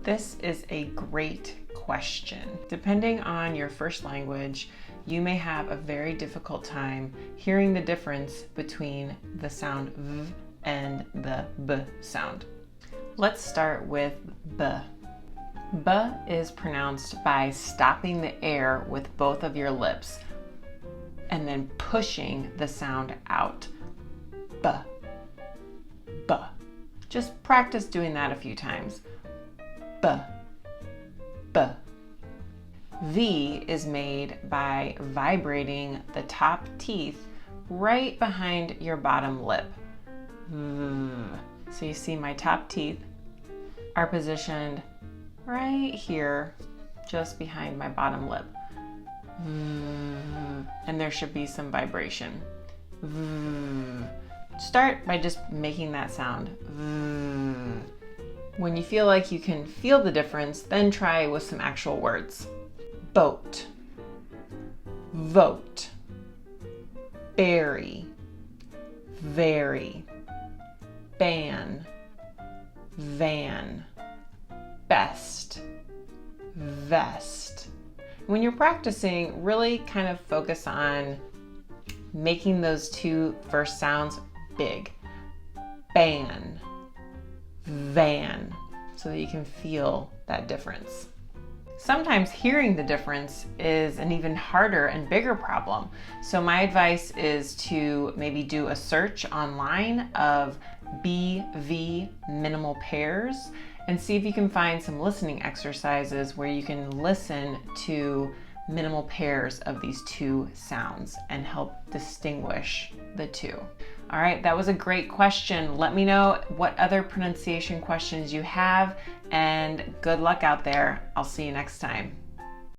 This is a great question. Depending on your first language, you may have a very difficult time hearing the difference between the sound V and the B sound. Let's start with B. B is pronounced by stopping the air with both of your lips and then pushing the sound out. B. B. Just practice doing that a few times. B. B. V is made by vibrating the top teeth right behind your bottom lip. V. So you see my top teeth are positioned right here, just behind my bottom lip. V. And there should be some vibration. V. Start by just making that sound. V. When you feel like you can feel the difference, then try with some actual words. Boat, vote, berry, very, ban, van, best, vest. When you're practicing, really kind of focus on making those two first sounds big. Ban, van, so that you can feel that difference. Sometimes hearing the difference is an even harder and bigger problem. So my advice is to maybe do a search online of BV minimal pairs and see if you can find some listening exercises where you can listen to minimal pairs of these two sounds and help distinguish the two. All right, that was a great question. Let me know what other pronunciation questions you have, and good luck out there. I'll see you next time.